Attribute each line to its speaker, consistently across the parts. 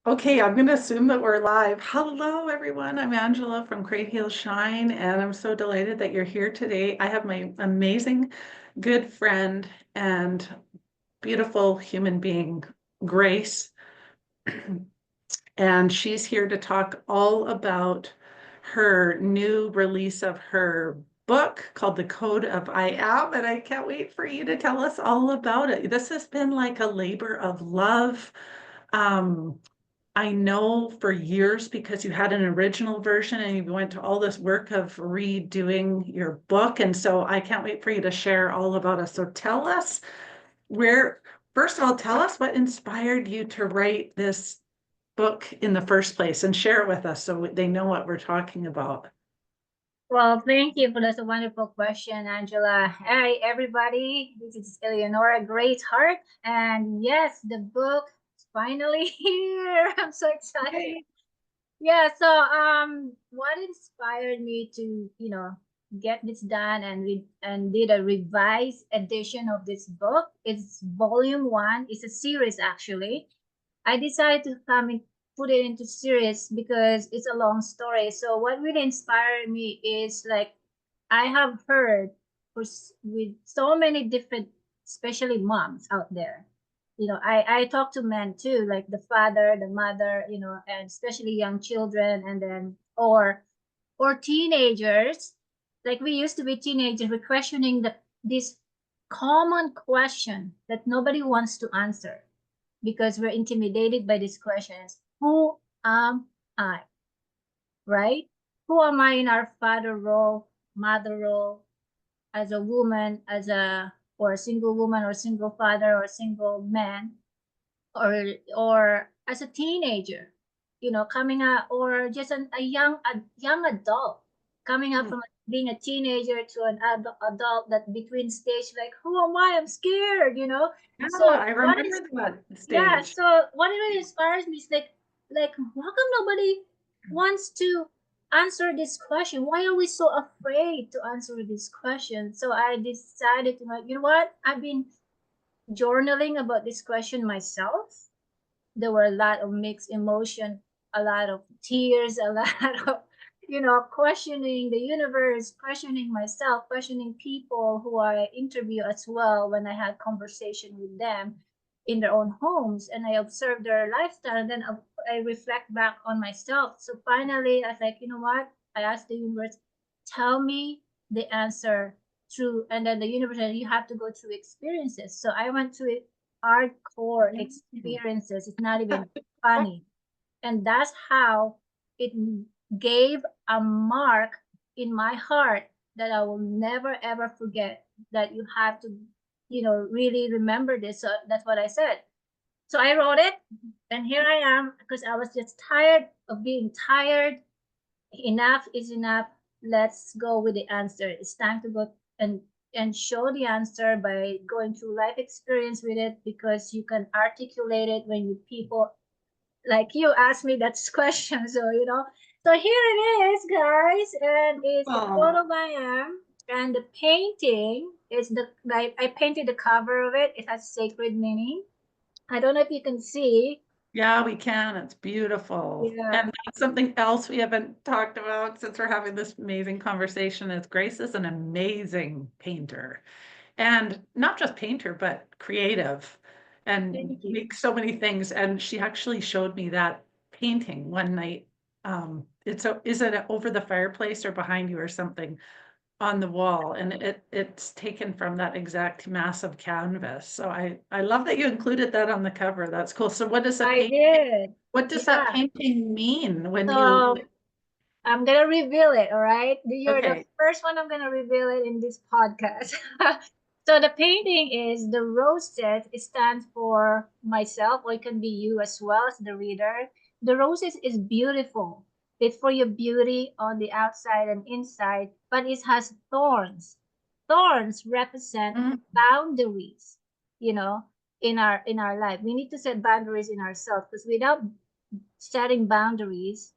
Speaker 1: Okay, I'm going to assume that we're live. Hello, everyone. I'm Angela from Great Heels Shine, and I'm so delighted that you're here today. I have my amazing good friend and beautiful human being, Grace, and she's here to talk all about her new release of her book called The Code of I Am, and I can't wait for you to tell us all about it. This has been like a labor of love. Um, I know for years because you had an original version and you went to all this work of redoing your book. And so I can't wait for you to share all about us. So tell us where, first of all, tell us what inspired you to write this book in the first place and share it with us so they know what we're talking about.
Speaker 2: Well, thank you for this wonderful question, Angela. Hi, everybody. This is Eleanora Grace Heart. And yes, the book is finally here. I'm so excited.
Speaker 1: Yay.
Speaker 2: Yeah, so what inspired me to, get this done and did a revised edition of this book. It's volume one. It's a series actually. I decided to put it into series because it's a long story. So what really inspired me is like I have heard with so many different, especially moms out there. I talk to men too, like the father, the mother, and especially young children, and then or teenagers. Like we used to be teenagers, we're questioning this common question that nobody wants to answer because we're intimidated by these questions. Who am I? Right? Who am I in our father role, mother role, as a woman, or a single woman or single father or single man, or as a teenager, coming out, or just a young adult coming up
Speaker 1: Hmm.
Speaker 2: from being a teenager to an adult that between stage, like, who am I? I'm scared,
Speaker 1: Yeah,
Speaker 2: So
Speaker 1: I
Speaker 2: what is
Speaker 1: remember that
Speaker 2: yeah,
Speaker 1: stage.
Speaker 2: so what really inspires me is like how come nobody wants to answer this question? Why are we so afraid to answer this question? So I decided to, like, you know what? I've been journaling about this question myself. There were a lot of mixed emotion, a lot of tears, a lot of, questioning the universe, questioning myself, questioning people who I interview as well when I had conversation with them in their own homes, and I observed their lifestyle, and then I reflect back on myself. So finally I was like, you know what? I asked the universe, tell me the answer through, and then the universe said, you have to go through experiences. So I went through hardcore experiences. It's not even funny. And that's how it gave a mark in my heart that I will never ever forget, that you have to, really remember this. So that's what I said. So I wrote it, and here I am because I was just tired of being tired. Enough is enough. Let's go with the answer. It's time to go and show the answer by going through life experience with it, because you can articulate it when you people like you ask me that question. So so here it is, guys, and it's the
Speaker 1: Oh,
Speaker 2: photo I am, and the painting is the like I painted the cover of it. It has sacred meaning. I don't know if you can see.
Speaker 1: yeah, we can. It's beautiful.
Speaker 2: Yeah.
Speaker 1: And that's something else we haven't talked about since we're having this amazing conversation is Grace is an amazing painter. And not just painter, but creative and
Speaker 2: Thank you.
Speaker 1: makes so many things. And she actually showed me that painting one night. Is it over the fireplace or behind you or something? On the wall, and it's taken from that exact massive canvas. So I love that you included that on the cover. That's cool. So
Speaker 2: I did.
Speaker 1: what does that
Speaker 2: Yeah.
Speaker 1: painting mean when you
Speaker 2: So I'm gonna reveal it, all right? You're the
Speaker 1: okay.
Speaker 2: first one I'm gonna reveal it in this podcast. So the painting is the roses. It stands for myself, or it can be you as well as the reader. The roses is beautiful. It's for your beauty on the outside and inside, but it has thorns. Thorns represent
Speaker 1: Mm,
Speaker 2: boundaries, you know, in our life. We need to set boundaries in ourselves, because without setting boundaries,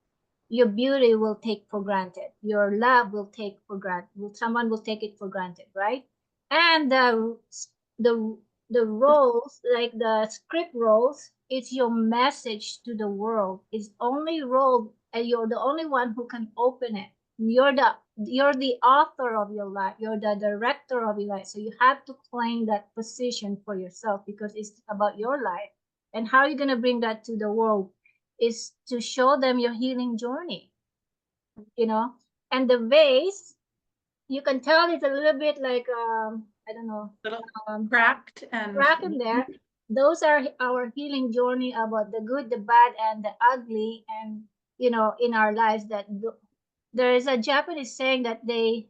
Speaker 2: your beauty will take for granted, your love will take for granted, someone will take it for granted, right? And the the roles, like the script roles, it's your message to the world. It's only role, and you're the only one who can open it. You're the author of your life. You're the director of your life. So you have to claim that position for yourself because it's about your life. And how you're gonna bring that to the world is to show them your healing journey, you know. And the vase, you can tell it's a little bit like I don't know,
Speaker 1: Little
Speaker 2: um,
Speaker 1: cracked and
Speaker 2: crack in there. Those are our healing journey about the good, the bad, and the ugly, and in our lives. There is a Japanese saying that they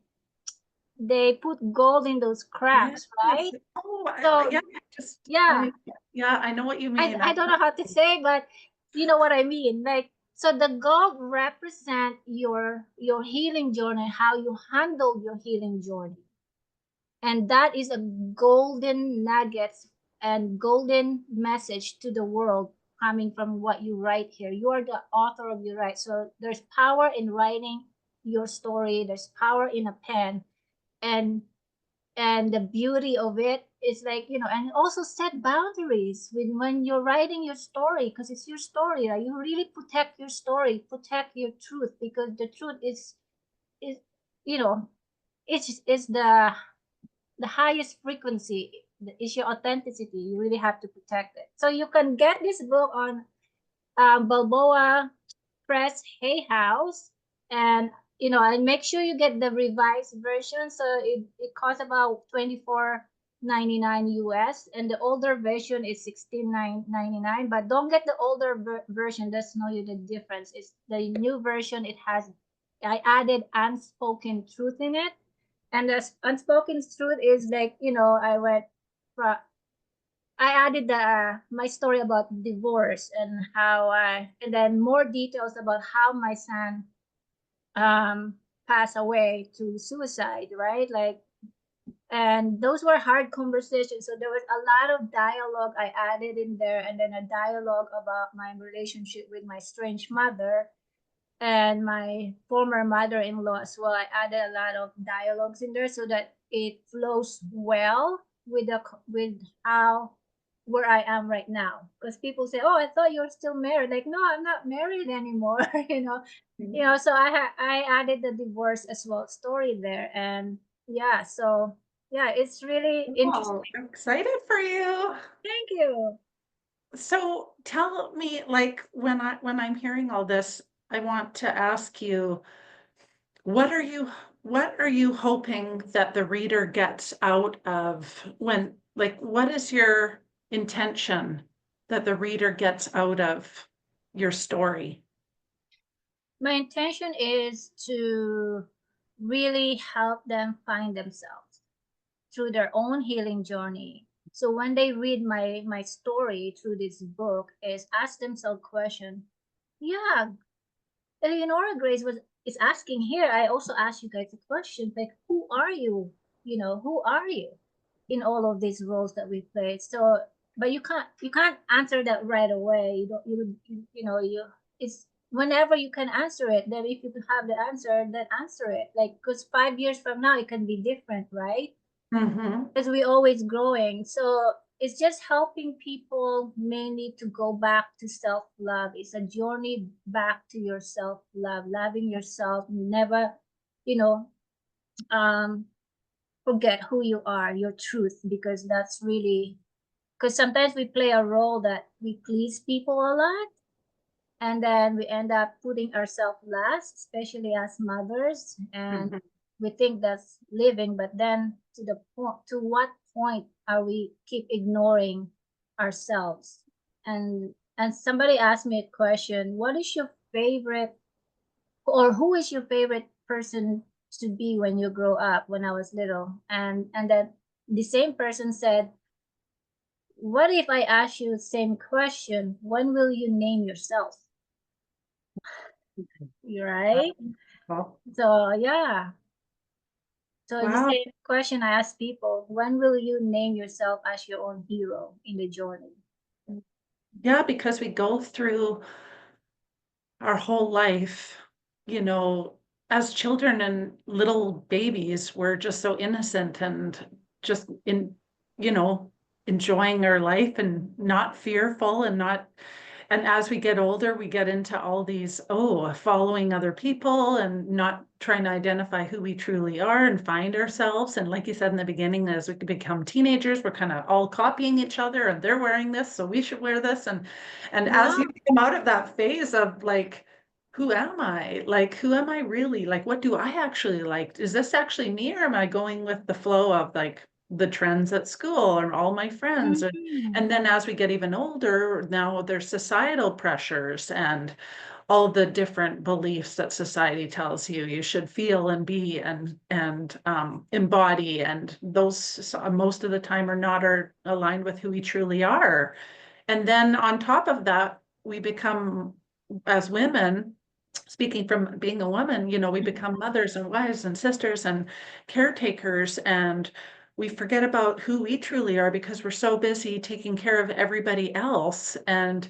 Speaker 2: put gold in those
Speaker 1: yes.
Speaker 2: cracks, right?
Speaker 1: Oh,
Speaker 2: So
Speaker 1: yeah,
Speaker 2: yeah,
Speaker 1: yeah, I know what you
Speaker 2: I
Speaker 1: mean.
Speaker 2: I don't know how to say, but you know what I mean. Like, so the gold represent your healing journey, how you handle your healing journey, and that is a golden nuggets and golden message to the world coming from what you write here. You are the author of your write, so there's power in writing your story. There's power in a pen, and the beauty of it is like, and also set boundaries when you're writing your story, because it's your story, right? You really protect your story, protect your truth, because the truth is you know it's the highest frequency, is your authenticity. You really have to protect it. So you can get this book on Balboa Press Hay House, and and make sure you get the revised version. So it costs about 24.99 US, and the older version is 16.99. But don't get the older version. That's no you the difference. It's the new version. I added unspoken truth in it, and the unspoken truth is like, I added my story about divorce, and and then more details about how my son passed away through suicide, right? Like, and those were hard conversations. So there was a lot of dialogue I added in there, and then a dialogue about my relationship with my strange mother and my former mother-in-law as well. I added a lot of dialogues in there so that it flows well with with how where I am right now. Because people say, "Oh, I thought you're still married." Like, no, I'm not married anymore. So I added the divorce as well story there, and yeah, so yeah, it's really
Speaker 1: Oh,
Speaker 2: interesting.
Speaker 1: I'm excited for you.
Speaker 2: Thank you.
Speaker 1: So tell me, like, when I'm hearing all this, I want to ask you, what are you what are you hoping that the reader gets out of what is your intention that the reader gets out of your story?
Speaker 2: My intention is to really help them find themselves through their own healing journey. So when they read my story through this book, is ask themselves question. Yeah, Eleanora Grace was is asking here. I also ask you guys a question like, who are you? Who are you in all of these roles that we played? So, but you can't answer that right away. You don't you it's whenever you can answer it. Then if you have the answer, then answer it. Like, because 5 years from now it can be different, right?
Speaker 1: Mm-hmm.
Speaker 2: Because we always growing. So it's just helping people mainly to go back to self-love. It's a journey back to your self-love, loving yourself. Never, you know, um, forget who you are, your truth, because that's really, because sometimes we play a role that we please people a lot, and then we end up putting ourselves last, especially as mothers, and
Speaker 1: Mm-hmm.
Speaker 2: we think that's living, but then to what point are we keep ignoring ourselves? And somebody asked me a question, what is your favorite, or who is your favorite person to be when you grow up? When I was little, and then the same person said, what if I ask you the same question, when will you name yourself? You right?
Speaker 1: Well,
Speaker 2: So yeah. So the
Speaker 1: wow.
Speaker 2: same question I ask people, when will you name yourself as your own hero in the journey?
Speaker 1: Yeah, because we go through our whole life, you know, as children and little babies, we're just so innocent and just you know, enjoying our life and not fearful and not, and as we get older, we get into all these, following other people and not trying to identify who we truly are and find ourselves. And like you said in the beginning, as we become teenagers, we're kind of all copying each other, and they're wearing this, so we should wear this. And as
Speaker 2: Yeah.
Speaker 1: you come out of that phase of like, who am I? Like, who am I really? Like, what do I actually like? Is this actually me, or am I going with the flow of like the trends at school or all my friends?
Speaker 2: Mhm.
Speaker 1: And then as we get even older, now there's societal pressures and all the different beliefs that society tells you should feel and be and embody, and those most of the time are aligned with who we truly are. And then on top of that, we become, as women, speaking from being a woman, we become mothers and wives and sisters and caretakers, and we forget about who we truly are because we're so busy taking care of everybody else. And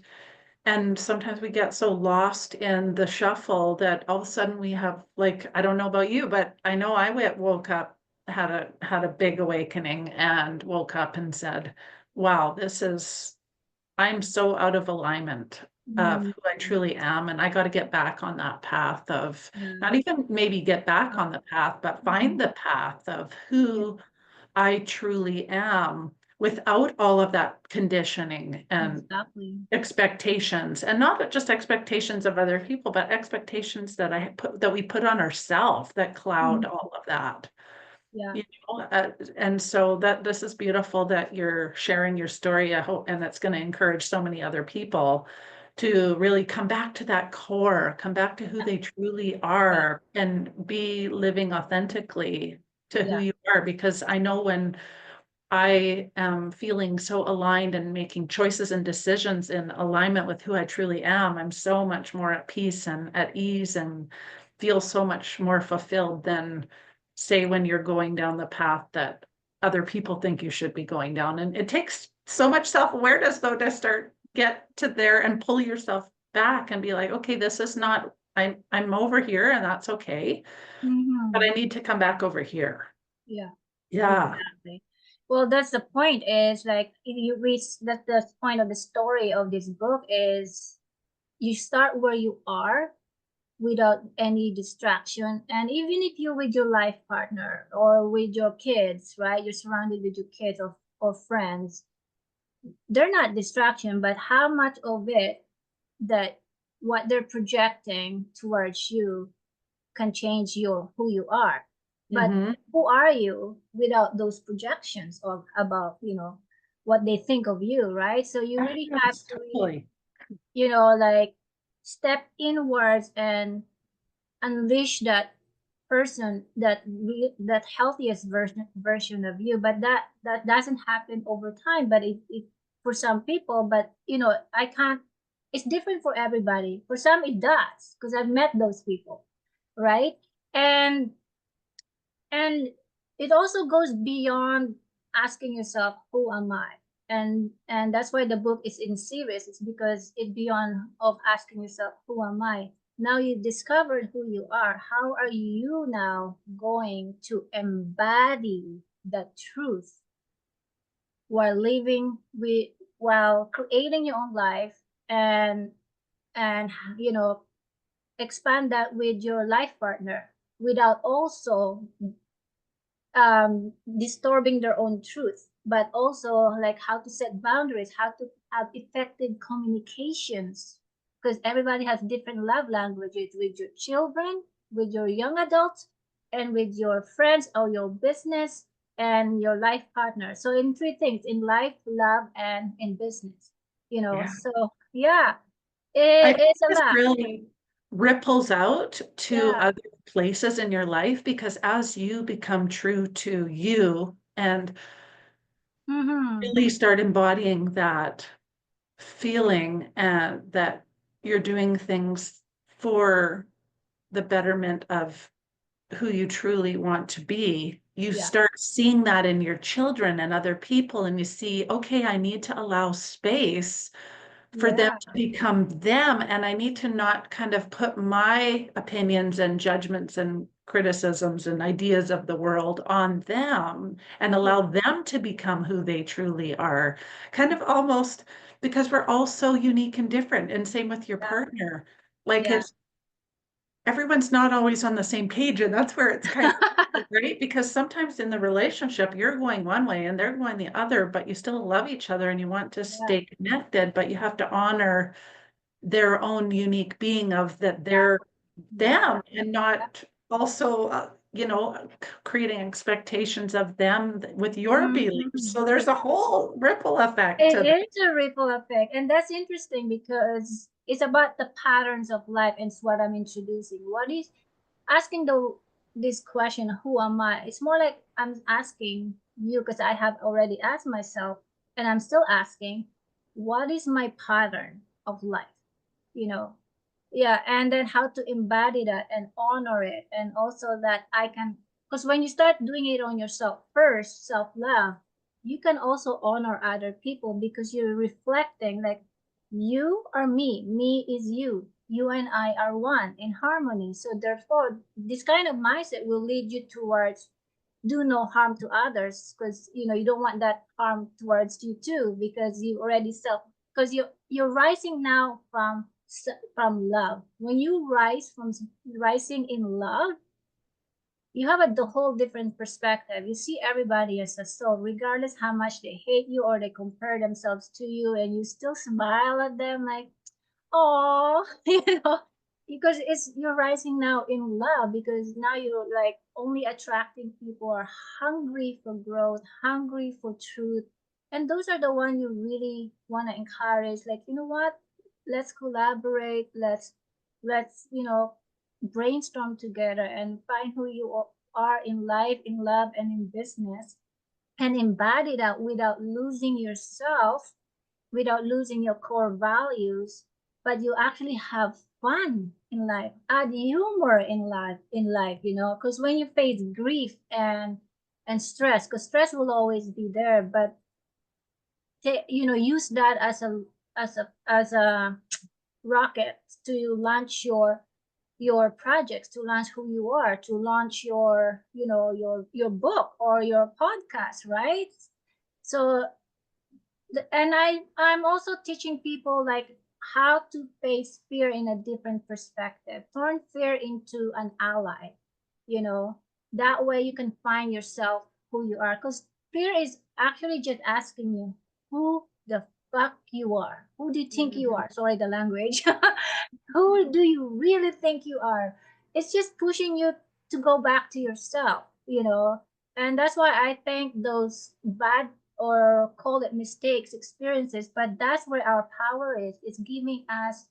Speaker 1: sometimes we get so lost in the shuffle that all of a sudden we have, like, I don't know about you, but I know woke up, had a big awakening and woke up and said, wow, I'm so out of alignment of
Speaker 2: Mhm.
Speaker 1: who I truly am. And I got to get back on that path of,
Speaker 2: Yeah.
Speaker 1: not even maybe get back on the path, but find
Speaker 2: Mhm.
Speaker 1: the path of
Speaker 2: Yeah.
Speaker 1: who I truly am without all of that conditioning and
Speaker 2: Exactly.
Speaker 1: expectations, and not just expectations of other people, but expectations that we put on ourselves that cloud
Speaker 2: Mhm.
Speaker 1: all of that.
Speaker 2: Yeah.
Speaker 1: You and so that this is beautiful that you're sharing your story. I hope, and that's going to encourage so many other people to really come back to that core, come back to who they truly
Speaker 2: Yeah.
Speaker 1: are, and be living authentically to who
Speaker 2: Yeah.
Speaker 1: you are. Because I know when I am feeling so aligned and making choices and decisions in alignment with who I truly am, I'm so much more at peace and at ease and feel so much more fulfilled than, say, when you're going down the path that other people think you should be going down. And it takes so much self-awareness, though, to get to there and pull yourself back and be like, okay, this is not, I'm over here and that's okay, but I
Speaker 2: Mhm.
Speaker 1: need to come back over here.
Speaker 2: Yeah.
Speaker 1: Yeah.
Speaker 2: Exactly. Well, that's the point is like if you reach that the point of the story of this book is you start where you are without any distraction. And even if you're with your life partner or with your kids, right? You're surrounded with your kids or friends, they're not distraction, but how much of it that what they're projecting towards you can change your who you are. But
Speaker 1: Mm-hmm.
Speaker 2: who are you without those projections of about, what they think of you, right? So you really have
Speaker 1: Yes,
Speaker 2: to,
Speaker 1: totally.
Speaker 2: like step inwards and unleash that person that healthiest version of you. But that doesn't happen over time, but it for some people. But I can't, it's different for everybody. For some it does, because I've met those people, right? And and it also goes beyond asking yourself, who am I? And that's why the book is in series. It's because it's beyond of asking yourself, who am I? Now you discovered who you are. How are you now going to embody the truth while living with, while creating your own life, and and you know expand that with your life partner without also disturbing their own truth, but also like how to set boundaries, how to have effective communications, because everybody has different love languages with your children, with your young adults, and with your friends or your business and your life partner. So in three things: in life, love, and in business.
Speaker 1: Yeah.
Speaker 2: So yeah,
Speaker 1: I
Speaker 2: it
Speaker 1: think
Speaker 2: is a
Speaker 1: this
Speaker 2: lot.
Speaker 1: really ripples out to
Speaker 2: Yeah.
Speaker 1: other places in your life, because as you become true to you and
Speaker 2: Mm-hmm.
Speaker 1: really start embodying that feeling, and that you're doing things for the betterment of who you truly want to be, you
Speaker 2: Yeah.
Speaker 1: start seeing that in your children and other people, and you see, okay, I need to allow space for them
Speaker 2: Yeah.
Speaker 1: to become them. And I need to not kind of put my opinions and judgments and criticisms and ideas of the world on them and allow them to become who they truly are. Kind of almost because we're all so unique and different. And same with your partner. Like
Speaker 2: Yeah.
Speaker 1: it's everyone's not always on the same page, and that's where it's kind of great because sometimes in the relationship you're going one way and they're going the other, but you still love each other and you want to
Speaker 2: Yeah.
Speaker 1: stay connected, but you have to honor their own unique being of that they're them and not also creating expectations of them with your beliefs. So there's a whole ripple effect to
Speaker 2: It is a ripple effect, and that's interesting because it's about the patterns of life, and it's what I'm introducing. What is asking this question, who am I? It's more like I'm asking you because I have already asked myself, and I'm still asking, what is my pattern of life? You know, yeah, and then how to embody that and honor it, and also that I can, because when you start doing it on yourself first, self-love, you can also honor other people because you're reflecting like you are me, me is you and I are one in harmony. So therefore this kind of mindset will lead you towards do no harm to others, because you don't want that harm towards you too, because you already self, because you're rising now from love. When you rise from rising in love, you have the whole different perspective. You see everybody as a soul, regardless how much they hate you or they compare themselves to you, and you still smile at them like, oh, because it's you're rising now in love, because now you're like only attracting people who are hungry for growth, hungry for truth. And those are the one you really want to encourage. Like, you know what? Let's collaborate. Let's brainstorm together and find who you are in life, in love, and in business, and embody that without losing yourself, without losing your core values, but you actually have fun in life, add humor in life, because when you face grief and stress, because stress will always be there, but use that as a rocket to launch your projects, to launch who you are, to launch your book or your podcast, right? So and I'm also teaching people like how to face fear in a different perspective, turn fear into an ally. you know that way you can find yourself, who you are, because fear is actually just asking you who the fuck you are, who do you think you are, sorry the language, who do you really think you are. It's just pushing you to go back to yourself. And that's why I think those bad, or call it mistakes, experiences, but that's where our power is. It's giving us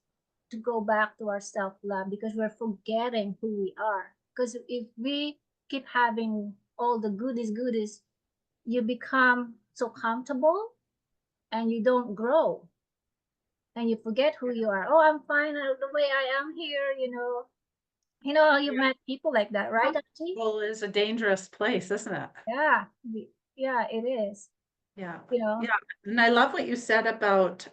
Speaker 2: to go back to our self-love, because we're forgetting who we are. Because if we keep having all the goodies, you become so comfortable and you don't grow, and you forget who you are. Oh, I'm fine the way I am here. You've met people like that, right, Auntie?
Speaker 1: well is a dangerous place, isn't it?
Speaker 2: Yeah, yeah, it is.
Speaker 1: Yeah.
Speaker 2: You know,
Speaker 1: Yeah. And I love what you said about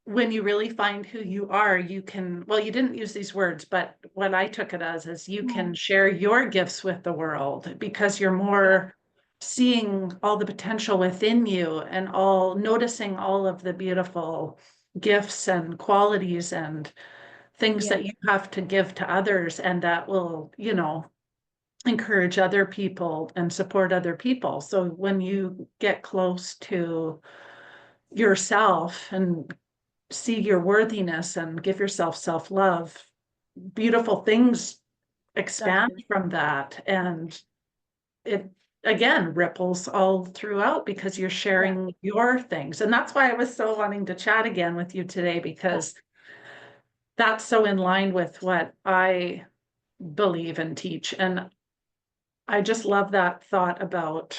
Speaker 1: when you really find who you are, you can, well, you didn't use these words, but what I took it as is you
Speaker 2: Mhm.
Speaker 1: can share your gifts with the world because you're
Speaker 2: Yeah,
Speaker 1: more seeing all the potential within you and all noticing all of the beautiful gifts and qualities and things
Speaker 2: yeah,
Speaker 1: that you have to give to others, and that will, encourage other people and support other people. So when you get close to yourself and see your worthiness and give yourself self-love, beautiful things expand
Speaker 2: exactly.
Speaker 1: from that. And it again ripples all throughout because you're
Speaker 2: Yeah,
Speaker 1: sharing your things. And that's why I was so wanting to chat again with you today,
Speaker 2: yeah,
Speaker 1: because that's so in line with what I believe and teach. And I just love that thought about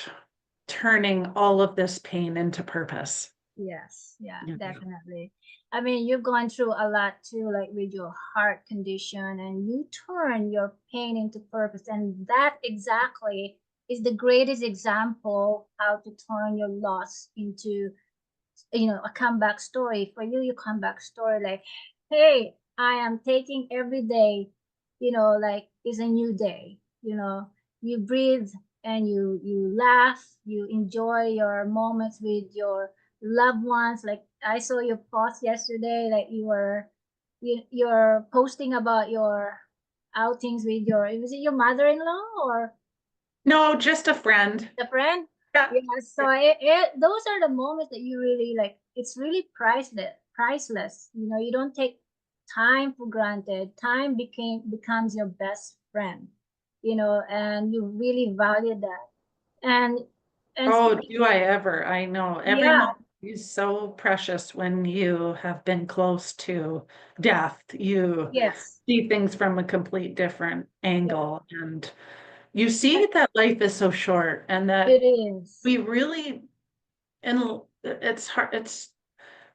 Speaker 1: turning all of this pain into purpose.
Speaker 2: yes, yeah,
Speaker 1: Yeah.
Speaker 2: definitely. I mean, you've gone through a lot too, like with your heart condition, and you turn your pain into purpose. And that exactly is the greatest example how to turn your loss into a comeback story. For you, your comeback story, like, hey, I am taking every day, like is a new day. You know, you breathe and you laugh, you enjoy your moments with your loved ones. Like I saw your post yesterday, like you're posting about your outings with your, was it your mother-in-law or
Speaker 1: No, just a friend.
Speaker 2: the friend?
Speaker 1: Yeah.
Speaker 2: Yeah, so those are the moments that you really like. It's really priceless. You know, you don't take time for granted. Time becomes your best friend. You know, and you really value that. And
Speaker 1: Oh,
Speaker 2: speaking,
Speaker 1: do I ever? I know every
Speaker 2: yeah,
Speaker 1: moment is so precious when you have been close to death. You
Speaker 2: yes,
Speaker 1: see things from a complete different
Speaker 2: yeah,
Speaker 1: angle, and you see that life is so short and that
Speaker 2: it is.
Speaker 1: we really, and it's hard, it's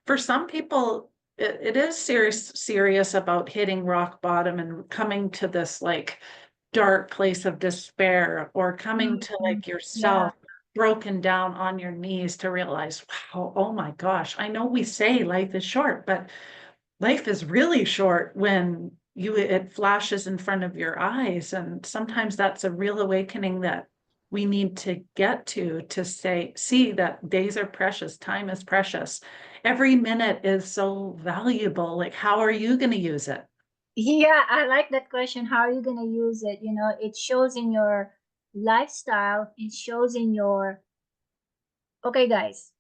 Speaker 1: for some people, it is serious about hitting rock bottom and coming to this like dark place of despair, or coming to
Speaker 2: Mhm.
Speaker 1: like
Speaker 2: Yeah.
Speaker 1: yourself broken down on your knees to realize, wow, oh my gosh, I know we say life is short, but life is really short when it flashes in front of your eyes. And sometimes that's a real awakening that we need to get to say, see that days are precious, time is precious, every minute is so valuable. Like, how are you going to use it?
Speaker 2: Yeah, I like that question. How are you going to use it? You know, it shows in your lifestyle, it shows in your, okay, guys,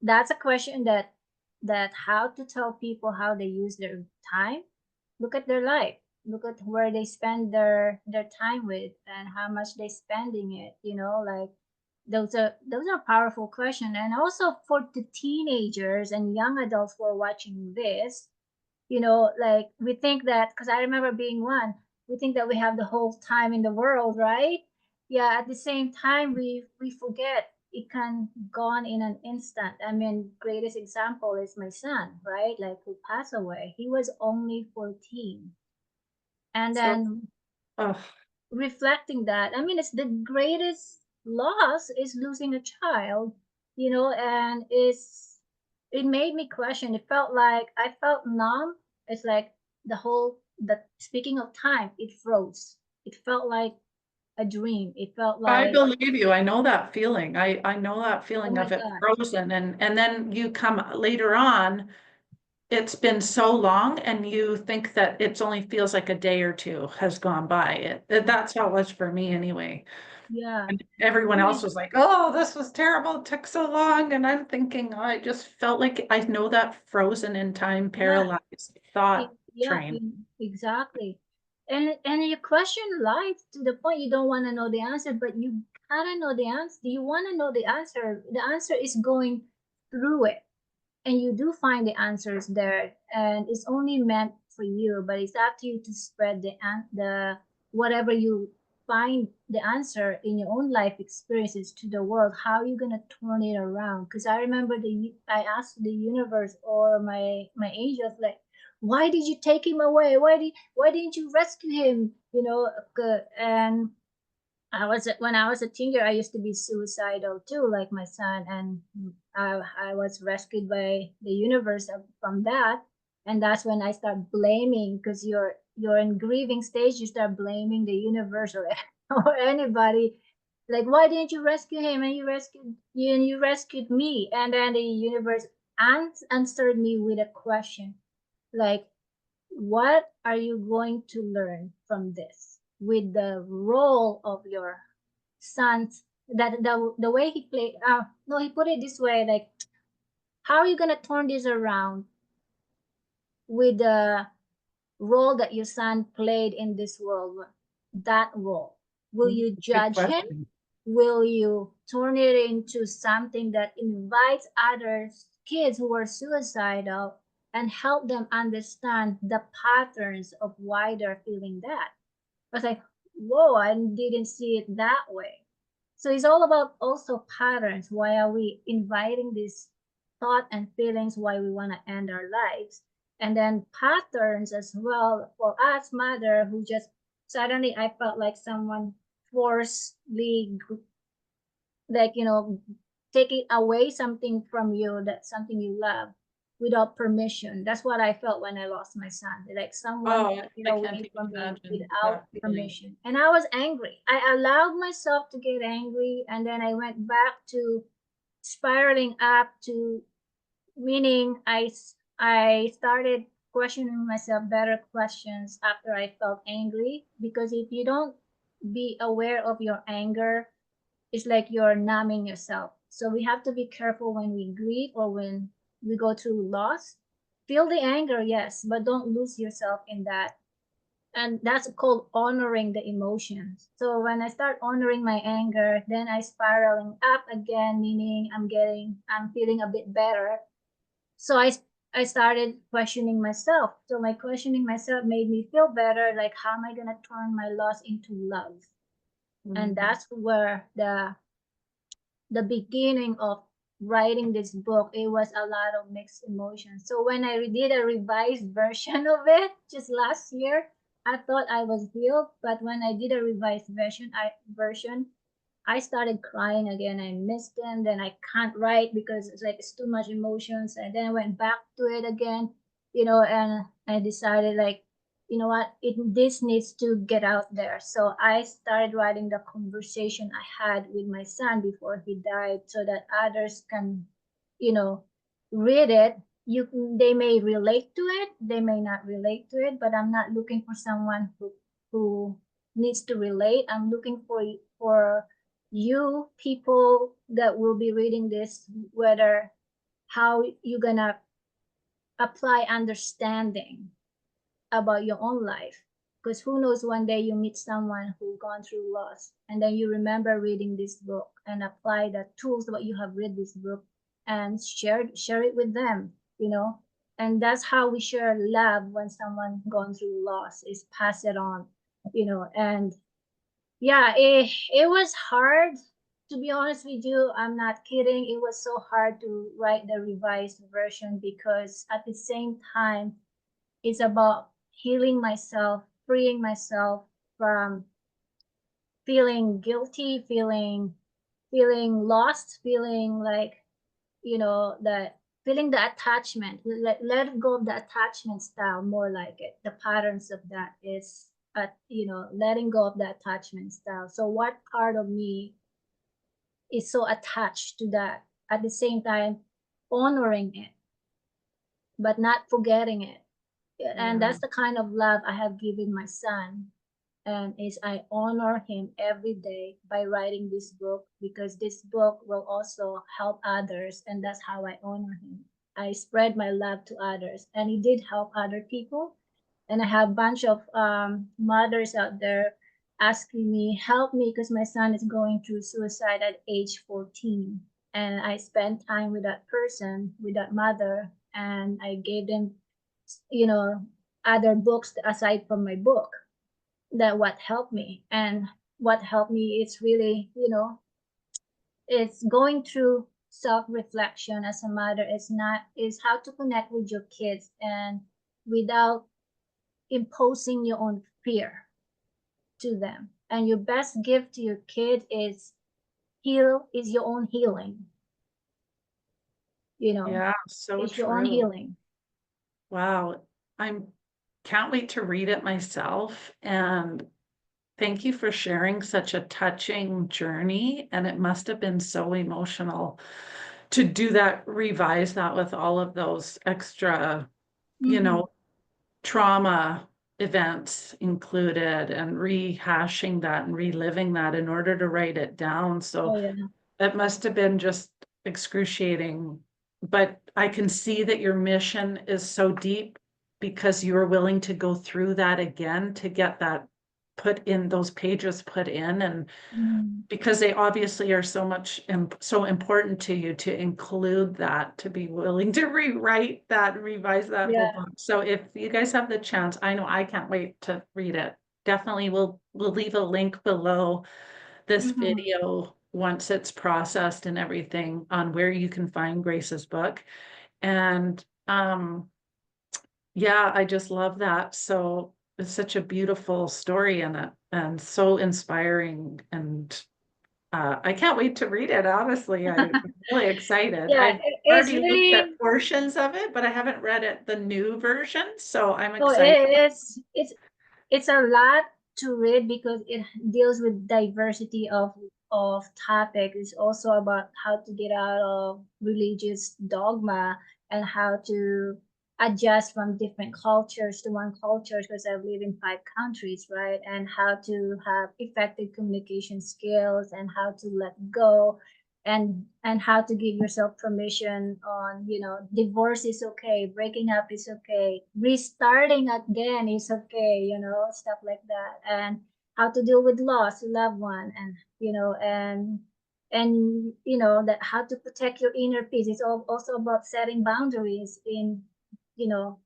Speaker 2: that's a question that how to tell people how they use their time. Look at their life. Look at where they spend their time with and how much they spending it. You know, like those are powerful questions. And also for the teenagers and young adults who are watching this, you know, like we think that, because I remember being one, we think that we have the whole time in the world, right? Yeah, at the same time we forget it can gone in an instant. I mean, greatest example is my son, right? Like who passed away. He was only 14. And
Speaker 1: So,
Speaker 2: then
Speaker 1: oh,
Speaker 2: reflecting that, I mean, it's the greatest loss is losing a child, you know, and it made me question. It felt like I felt numb. It's like the speaking of time, it froze. It felt like a dream. It felt
Speaker 1: I
Speaker 2: like,
Speaker 1: believe you. I know that feeling. I know that
Speaker 2: oh
Speaker 1: feeling
Speaker 2: my
Speaker 1: of it
Speaker 2: God.
Speaker 1: frozen, and then you come later on, it's been so long and you think that it's only feels like a day or two has gone by. That's how it was for me anyway.
Speaker 2: Yeah.
Speaker 1: And everyone
Speaker 2: I
Speaker 1: else
Speaker 2: mean,
Speaker 1: was like, "Oh, this was terrible. It took so long." And I'm thinking, oh, I just felt like I know that frozen in time,
Speaker 2: yeah.
Speaker 1: paralyzed thought
Speaker 2: Yeah,
Speaker 1: train.
Speaker 2: exactly. And you question life to the point you don't want to know the answer, but you gotta know the answer. You want to know the answer. The answer is going through it, and you do find the answers there, and it's only meant for you. But it's up to you to spread the whatever you find the answer in your own life experiences to the world. How are you gonna turn it around? Because I remember I asked the universe or my angels, like, why did you take him away? Why didn't you rescue him? You know, and when I was a teenager, I used to be suicidal too, like my son, and I was rescued by the universe from that, and that's when I start blaming, because you're in grieving stage, you start blaming the universe or or anybody, like why didn't you rescue him, and you rescued me, and then the universe answered me with a question, like, what are you going to learn from this with the role of your son's, that the way he played, no, he put it this way, like, how are you going to turn this around with the role that your son played in this world? That role, will you
Speaker 1: Good
Speaker 2: judge him?
Speaker 1: question.
Speaker 2: Will you turn it into something that invites others, kids who are suicidal, and help them understand the patterns of why they're feeling that? I was like, whoa, I didn't see it that way. So it's all about also patterns. Why are we inviting this thought and feelings? Why we want to end our lives? And then patterns as well for us, mother, who just suddenly I felt like someone forcefully, like, taking away something from you, that something you love. without permission. That's what I felt when I lost my son. Like someone
Speaker 1: Oh,
Speaker 2: took it
Speaker 1: I can't
Speaker 2: away
Speaker 1: even
Speaker 2: from me
Speaker 1: imagine
Speaker 2: without
Speaker 1: that feeling.
Speaker 2: permission. And I was angry. I allowed myself to get angry, and then I went back to spiraling up to, meaning I started questioning myself better questions after I felt angry, because if you don't be aware of your anger, it's like you're numbing yourself. So we have to be careful when we grieve or when we go through loss. Feel the anger, yes, but don't lose yourself in that. And that's called honoring the emotions. So when I start honoring my anger, then I spiraling up again, meaning I'm feeling a bit better. So I started questioning myself. So my questioning myself made me feel better. Like, how am I gonna turn my loss into love? And
Speaker 1: Mm.
Speaker 2: that's where the beginning of writing this book, it was a lot of mixed emotions. So when I did a revised version of it just last year, I thought I was healed, but when I did a revised version, I started crying again. I missed them. Then I can't write because it's too much emotions. And then I went back to it again, and I decided, like, you know what, this needs to get out there. So I started writing the conversation I had with my son before he died, so that others can, you know, read it. They may relate to it, they may not relate to it, but I'm not looking for someone who needs to relate. I'm looking for you people that will be reading this, whether how you gonna apply understanding about your own life, because who knows, one day you meet someone who gone through loss, and then you remember reading this book and apply the tools that you have read this book and share it with them, and that's how we share love. When someone gone through loss, is pass it on, and yeah, it was hard, to be honest with you. I'm not kidding. It was so hard to write the revised version, because at the same time, it's about healing myself, freeing myself from feeling guilty, feeling lost, feeling like, that feeling the attachment, let go of the attachment style, more like it. The patterns of that is, letting go of the attachment style. So what part of me is so attached to that, at the same time honoring it, but not forgetting it. And
Speaker 1: Yeah.
Speaker 2: that's the kind of love I have given my son. And is I honor him every day by writing this book, because this book will also help others, and that's how I honor him. I spread my love to others, and he did help other people. And I have a bunch of mothers out there asking me, help me, because my son is going through suicide at age 14. And I spent time with that person, with that mother, and I gave them, you know, other books aside from my book. That what helped me. And what helped me is really, it's going through self-reflection as a mother. Is how to connect with your kids, and without imposing your own fear to them. And your best gift to your kid is your own healing.
Speaker 1: Yeah, so
Speaker 2: It's your own
Speaker 1: true.
Speaker 2: healing.
Speaker 1: Wow. I'm can't wait to read it myself. And thank you for sharing such a touching journey. And it must have been so emotional to do that, revise that with all of those extra, you
Speaker 2: Mm-hmm.
Speaker 1: know, trauma events included, and rehashing that and reliving that in order to write it down.
Speaker 2: Oh
Speaker 1: So
Speaker 2: yeah.
Speaker 1: it must have been just excruciating. But I can see that your mission is so deep, because you were willing to go through that again to get that put in, those pages put in, and
Speaker 2: Mm-hmm.
Speaker 1: because they obviously are so much so important to you, to include that, to be willing to rewrite that, revise that whole
Speaker 2: Yeah.
Speaker 1: book. So if you guys have the chance, I know I can't wait to read it. Definitely we'll leave a link below this
Speaker 2: Mm-hmm.
Speaker 1: video once it's processed and everything, on where you can find Grace's book. And yeah, I just love that. So it's such a beautiful story in it, and so inspiring. And I can't wait to read it, honestly. I'm really excited.
Speaker 2: Yeah,
Speaker 1: I've
Speaker 2: it's
Speaker 1: already looked
Speaker 2: really,
Speaker 1: at portions of it, but I haven't read it, the new version, so I'm
Speaker 2: no,
Speaker 1: excited.
Speaker 2: it's a lot to read because it deals with diversity of topics. It's also about how to get out of religious dogma and how to adjust from different cultures to one culture because I've lived in 5 countries, right? And how to have effective communication skills and how to let go and how to give yourself permission on, divorce is okay, breaking up is okay, restarting again is okay, stuff like that, and how to deal with loss of loved one, and that how to protect your inner peace. It's also about setting boundaries in, you know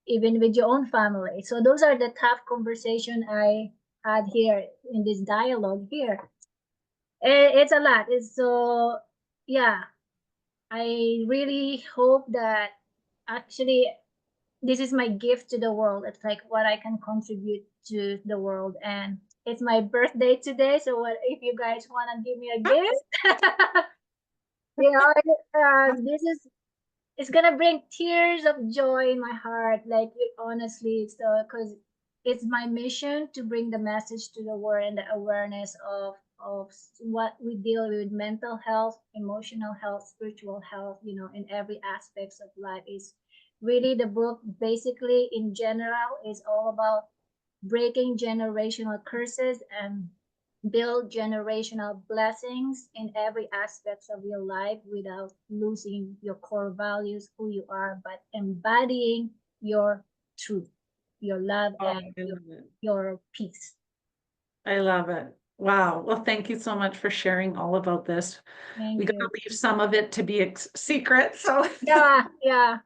Speaker 2: even with your own family. So those are the tough conversation I had here in this dialogue here. It's a lot. It's so, yeah, I really hope that actually this is my gift to the world. It's like what I can contribute to the world. And it's my birthday today. So what if you guys want to give me a gift? This is it's gonna bring tears of joy in my heart. Like honestly, so because it's my mission to bring the message to the world and the awareness of what we deal with: mental health, emotional health, spiritual health. In every aspects of life. Is really the book basically in general is all about breaking generational curses and build generational blessings in every aspect of your life without losing your core values, who you are, but embodying your truth, your love,
Speaker 1: Oh,
Speaker 2: and
Speaker 1: I
Speaker 2: your,
Speaker 1: love it.
Speaker 2: your peace.
Speaker 1: I love it. Wow. Well, thank you so much for sharing all about this. We
Speaker 2: Thank
Speaker 1: got to
Speaker 2: you.
Speaker 1: leave some of it to be secret. So,
Speaker 2: Yeah, yeah,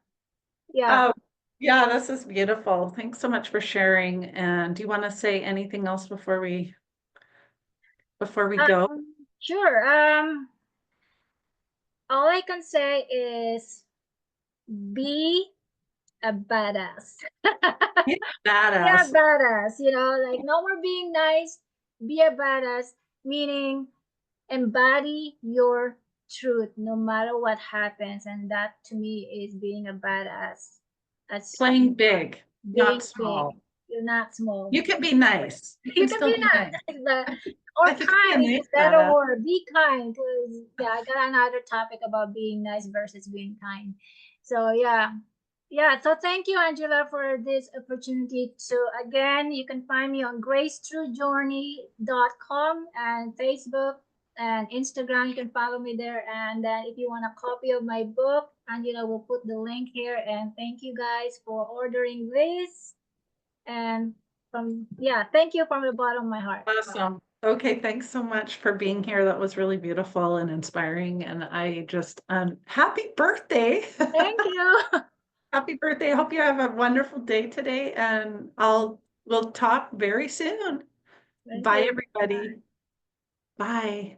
Speaker 2: yeah.
Speaker 1: um, yeah, this is beautiful. Thanks so much for sharing. And do you want to say anything else before we go?
Speaker 2: Sure. All I can say is be a badass.
Speaker 1: Yeah,
Speaker 2: Be a
Speaker 1: badass.
Speaker 2: badass, like no more being nice, be a badass, meaning embody your truth no matter what happens. And that to me is being a badass. As
Speaker 1: Playing big,
Speaker 2: being
Speaker 1: not
Speaker 2: big.
Speaker 1: small.
Speaker 2: You're not small.
Speaker 1: You can be nice. You
Speaker 2: You
Speaker 1: can
Speaker 2: can
Speaker 1: still
Speaker 2: be
Speaker 1: be nice.
Speaker 2: nice, but or
Speaker 1: Like you can be a
Speaker 2: kind
Speaker 1: nice
Speaker 2: is better
Speaker 1: badass.
Speaker 2: word. Be kind, because yeah, I got another topic about being nice versus being kind. So yeah. So thank you, Angela, for this opportunity. So again, you can find me on gracetruejourney.com and Facebook and Instagram. You can follow me there. And then if you want a copy of my book, Angela will put the link here. And thank you guys for ordering this. And thank you from the bottom of my heart.
Speaker 1: Awesome. Okay, thanks so much for being here. That was really beautiful and inspiring. And I just, happy birthday.
Speaker 2: Thank you.
Speaker 1: Happy birthday. I hope you have a wonderful day today and we'll talk very soon.
Speaker 2: Thank
Speaker 1: Bye,
Speaker 2: you.
Speaker 1: everybody. Bye.